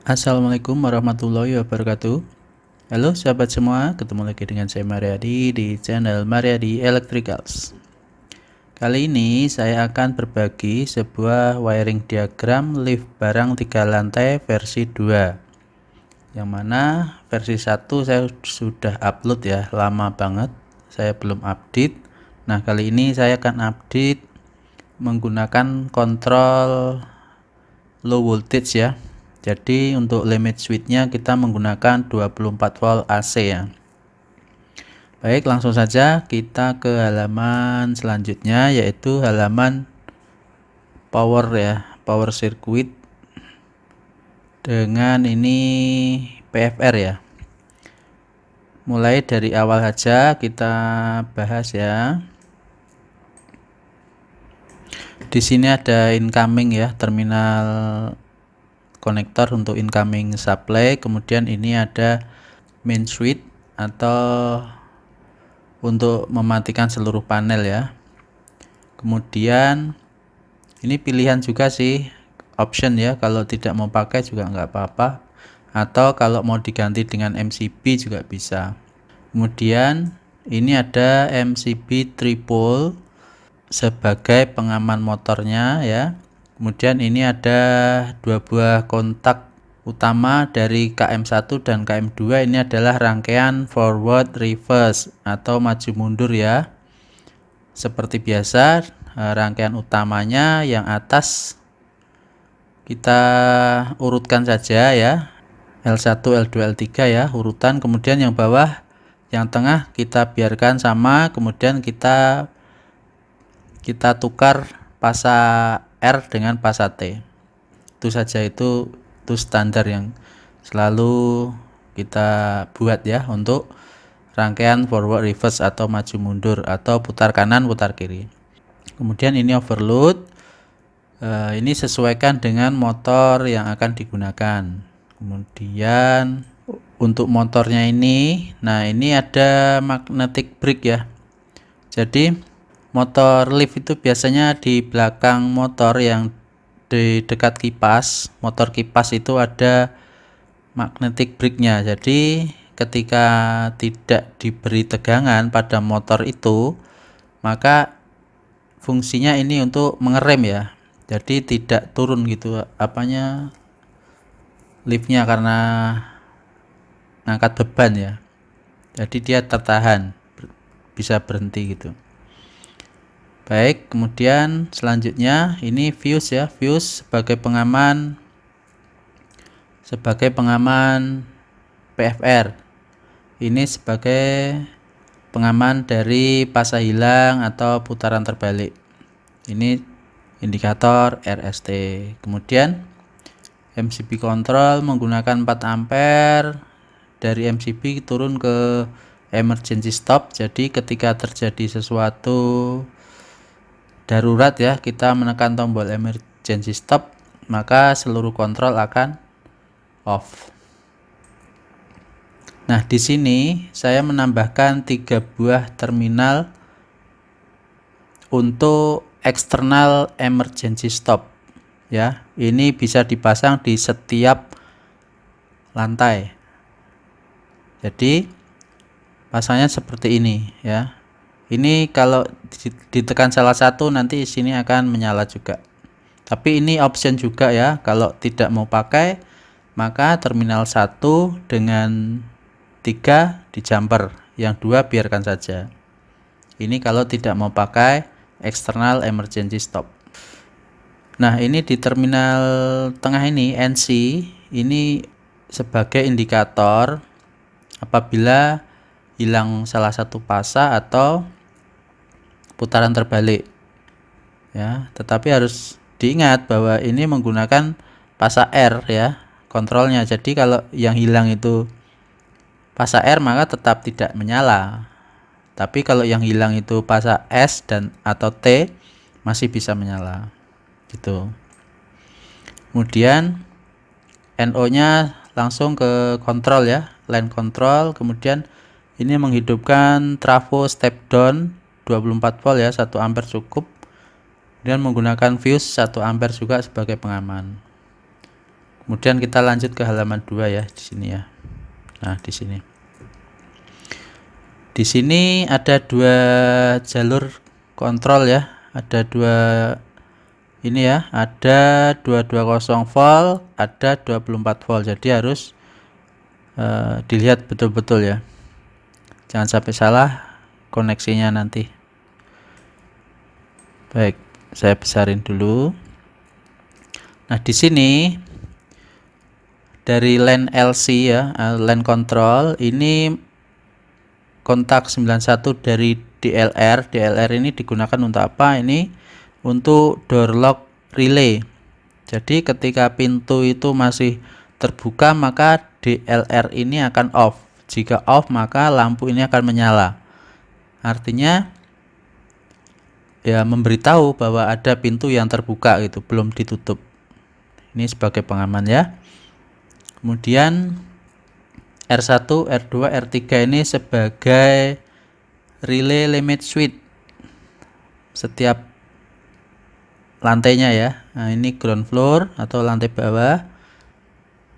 Assalamualaikum warahmatullahi wabarakatuh. Halo sahabat semua, ketemu lagi dengan saya Mariadi di channel Mariadi Electricals. Kali ini saya akan berbagi sebuah wiring diagram lift barang 3 lantai versi 2. Yang mana versi 1 saya sudah upload ya, lama banget. Saya belum update. Nah, kali ini saya akan update menggunakan kontrol low voltage ya. Jadi untuk limit switch-nya kita menggunakan 24 volt AC ya. Baik, langsung saja kita ke halaman selanjutnya, yaitu halaman power ya, power circuit dengan ini PFR ya. Mulai dari awal saja kita bahas ya. Di sini ada incoming ya, terminal konektor untuk incoming supply. Kemudian ini ada main switch atau untuk mematikan seluruh panel ya. Kemudian ini pilihan juga sih, option ya, kalau tidak mau pakai juga nggak apa-apa, atau kalau mau diganti dengan MCB juga bisa. Kemudian ini ada MCB tripole sebagai pengaman motornya ya. Kemudian ini ada dua buah kontak utama dari KM1 dan KM2. Ini adalah rangkaian forward reverse atau maju mundur ya. Seperti biasa, rangkaian utamanya yang atas kita urutkan saja ya, L1, L2, L3 ya, urutan. Kemudian yang bawah, yang tengah kita biarkan sama. Kemudian kita tukar pasa R dengan pasa T. Itu saja, itu standar yang selalu kita buat ya untuk rangkaian forward reverse atau maju mundur atau putar kanan putar kiri. Kemudian ini overload, ini sesuaikan dengan motor yang akan digunakan. Kemudian untuk motornya ini, nah ini ada magnetic brake ya. Jadi motor lift itu biasanya di belakang motor yang di dekat kipas, motor kipas itu ada magnetic brake-nya. Jadi ketika tidak diberi tegangan pada motor itu, maka fungsinya ini untuk mengerem ya. Jadi tidak turun gitu apanya liftnya karena ngangkat beban ya. Jadi dia tertahan, bisa berhenti gitu. Baik, kemudian selanjutnya ini fuse ya, fuse sebagai pengaman PFR. Ini sebagai pengaman dari pasa hilang atau putaran terbalik. Ini indikator RST. Kemudian MCB control menggunakan 4 ampere, dari MCB turun ke emergency stop. Jadi ketika terjadi sesuatu darurat ya, kita menekan tombol emergency stop, maka seluruh kontrol akan off. Nah, di sini saya menambahkan 3 buah terminal untuk external emergency stop ya. Ini bisa dipasang di setiap lantai. Jadi pasangnya seperti ini ya. Ini kalau ditekan salah satu nanti sini akan menyala juga. Tapi ini option juga ya. Kalau tidak mau pakai, maka terminal 1 dengan 3 di jumper, yang 2 biarkan saja. Ini kalau tidak mau pakai external emergency stop. Nah, ini di terminal tengah ini NC, ini sebagai indikator apabila hilang salah satu pasa atau putaran terbalik ya. Tetapi harus diingat bahwa ini menggunakan pasa R ya kontrolnya. Jadi kalau yang hilang itu pasa R, maka tetap tidak menyala. Tapi kalau yang hilang itu pasa S dan atau T, masih bisa menyala gitu. Kemudian NO nya langsung ke kontrol ya, line control. Kemudian ini menghidupkan trafo step down 24 volt ya, 1 ampere cukup. Dan menggunakan fuse 1 ampere juga sebagai pengaman. Kemudian kita lanjut ke halaman 2 ya, di sini ya. Nah, di sini. Di sini ada 2 jalur kontrol ya. Ada 2 ini ya, ada 220 volt, ada 24 volt. Jadi harus dilihat betul-betul ya. Jangan sampai salah koneksinya nanti. Baik, saya besarin dulu. Nah, di sini dari LAN LC ya, LAN control ini kontak 91 dari DLR. DLR ini digunakan untuk apa? Ini untuk door lock relay. Jadi ketika pintu itu masih terbuka maka DLR ini akan off. Jika off maka lampu ini akan menyala. Artinya ya memberitahu bahwa ada pintu yang terbuka gitu, belum ditutup. Ini sebagai pengaman ya. Kemudian R1, R2, R3 ini sebagai relay limit switch setiap lantainya ya. Nah, ini ground floor atau lantai bawah.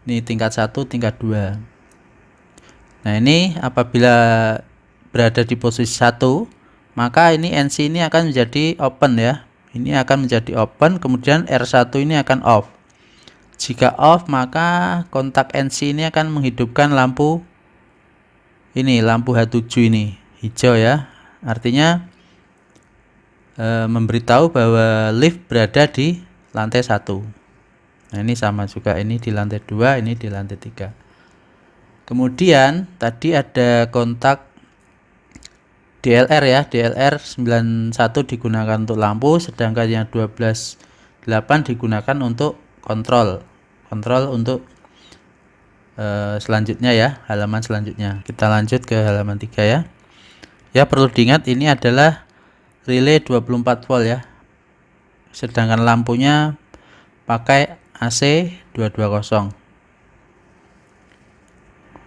Ini tingkat 1, tingkat 2. Nah, ini apabila berada di posisi 1, maka ini NC ini akan menjadi open ya. Ini akan menjadi open, kemudian R1 ini akan off. Jika off maka kontak NC ini akan menghidupkan lampu ini, lampu H7 ini hijau ya. Artinya memberitahu bahwa lift berada di lantai 1. Nah, ini sama juga, ini di lantai 2, ini di lantai 3. Kemudian tadi ada kontak DLR ya, DLR 91 digunakan untuk lampu, sedangkan yang 12.8 digunakan untuk kontrol untuk selanjutnya ya, halaman selanjutnya. Kita lanjut ke halaman 3 ya. Ya, perlu diingat ini adalah relay 24 volt ya. Sedangkan lampunya pakai AC 220.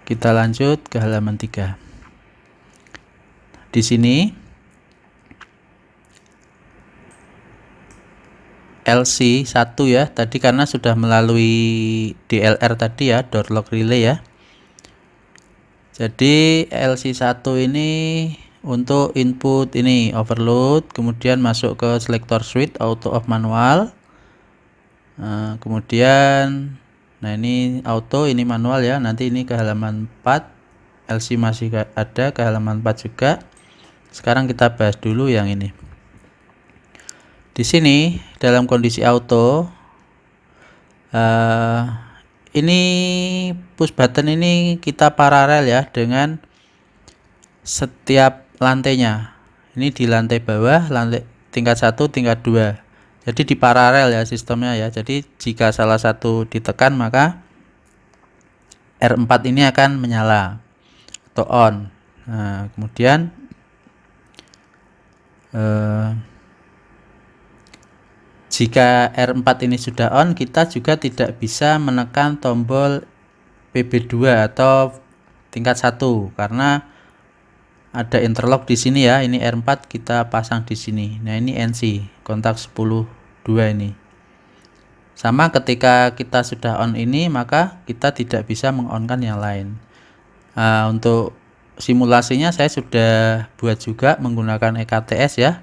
Kita lanjut ke halaman 3. Di sini LC 1 ya, tadi karena sudah melalui DLR tadi ya, door lock relay ya. Jadi LC 1 ini untuk input ini overload, kemudian masuk ke selector switch auto off manual. Kemudian nah ini auto, ini manual ya. Nanti ini ke halaman 4. LC masih ada ke halaman 4 juga. Sekarang kita bahas dulu yang ini. Di sini dalam kondisi auto ini push button ini kita paralel ya dengan setiap lantainya. Ini di lantai bawah, lantai tingkat 1, tingkat 2. Jadi di paralel ya sistemnya ya. Jadi jika salah satu ditekan maka R4 ini akan menyala atau on. Nah, kemudian jika R4 ini sudah on, kita juga tidak bisa menekan tombol PB2 atau tingkat 1 karena ada interlock di sini ya. Ini R4 kita pasang di sini. Nah, ini NC kontak 10.2 ini. Sama ketika kita sudah on ini, maka kita tidak bisa mengonkan yang lain. Untuk simulasinya saya sudah buat juga menggunakan EKTS ya.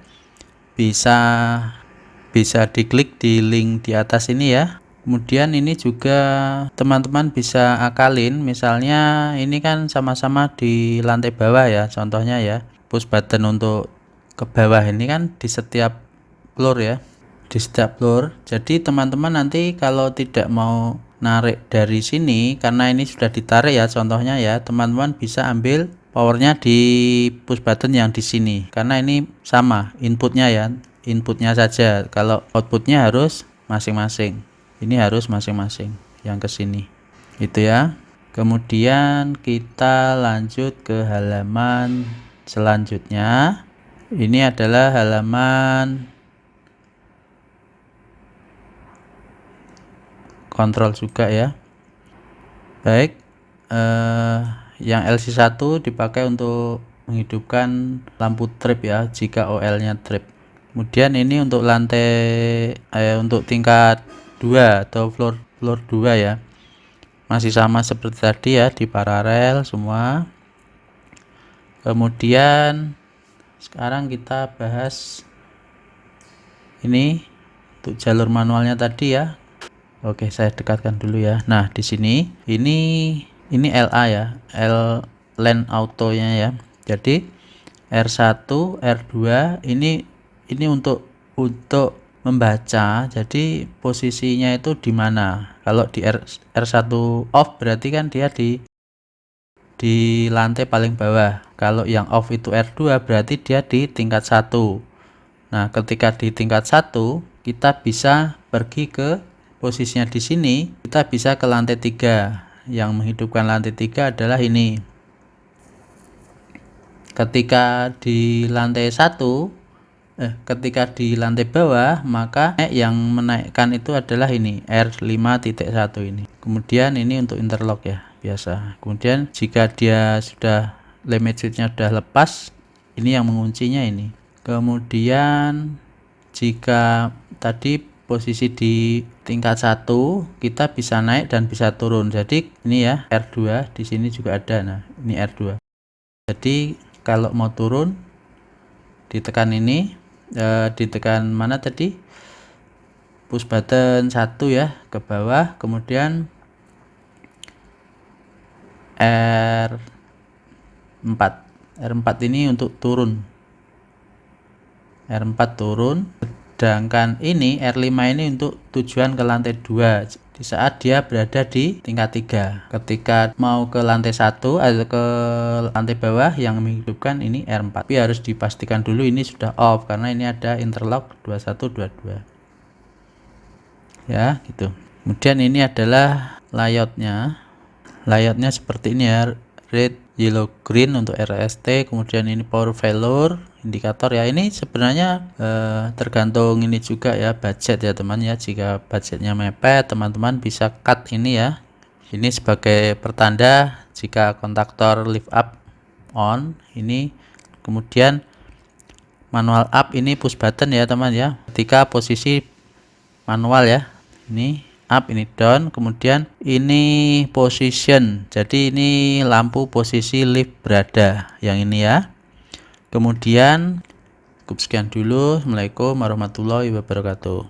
Bisa diklik di link di atas ini ya. Kemudian ini juga teman-teman bisa akalin, misalnya ini kan sama-sama di lantai bawah ya, contohnya ya. Push button untuk ke bawah ini kan di setiap floor ya, di setiap floor. Jadi teman-teman nanti kalau tidak mau narik dari sini, karena ini sudah ditarik ya contohnya ya, teman-teman bisa ambil powernya di push button yang di sini, karena ini sama inputnya ya, inputnya saja. Kalau outputnya harus masing-masing, ini harus masing-masing yang ke sini itu ya. Kemudian kita lanjut ke halaman selanjutnya. Ini adalah halaman kontrol juga ya. Baik, yang LC1 dipakai untuk menghidupkan lampu trip ya, jika OL nya trip. Kemudian ini untuk lantai untuk tingkat 2 atau floor floor 2 ya, masih sama seperti tadi ya, di paralel semua. Kemudian sekarang kita bahas ini untuk jalur manualnya tadi ya. Oke, saya dekatkan dulu ya. Nah, di sini ini LA ya, lane autonya ya. Jadi R1, R2 ini untuk membaca. Jadi posisinya itu di mana? Kalau di R1 off berarti kan dia di lantai paling bawah. Kalau yang off itu R2 berarti dia di tingkat 1. Nah, ketika di tingkat 1 kita bisa pergi ke posisinya di sini, kita bisa ke lantai 3. Yang menghidupkan lantai 3 adalah ini. Ketika di lantai 1, ketika di lantai bawah, maka yang menaikkan itu adalah ini R5.1 ini. Kemudian ini untuk interlock ya, biasa. Kemudian jika dia sudah limit switch-nya sudah lepas, ini yang menguncinya ini. Kemudian jika tadi posisi di tingkat 1, kita bisa naik dan bisa turun. Jadi ini ya R2, di sini juga ada. Nah, ini R2. Jadi kalau mau turun ditekan ini, ditekan mana tadi? Push button 1 ya ke bawah, kemudian R4 ini untuk turun. R4 turun, sedangkan ini R5 ini untuk tujuan ke lantai 2 di saat dia berada di tingkat 3. Ketika mau ke lantai 1 atau ke lantai bawah, yang menghidupkan ini R4. Tapi harus dipastikan dulu ini sudah off karena ini ada interlock 2122 ya, gitu. Kemudian ini adalah layoutnya seperti ini ya, red, yellow, green untuk RST. Kemudian ini power failure indikator ya. Ini sebenarnya tergantung ini juga ya, budget ya teman ya. Jika budgetnya mepet, teman-teman bisa cut ini ya. Ini sebagai pertanda jika kontaktor lift up on ini. Kemudian manual up ini push button ya teman ya, ketika posisi manual ya. Ini up, ini down. Kemudian ini position, jadi ini lampu posisi lift berada yang ini ya. Kemudian cukup sekian dulu. Assalamualaikum warahmatullahi wabarakatuh.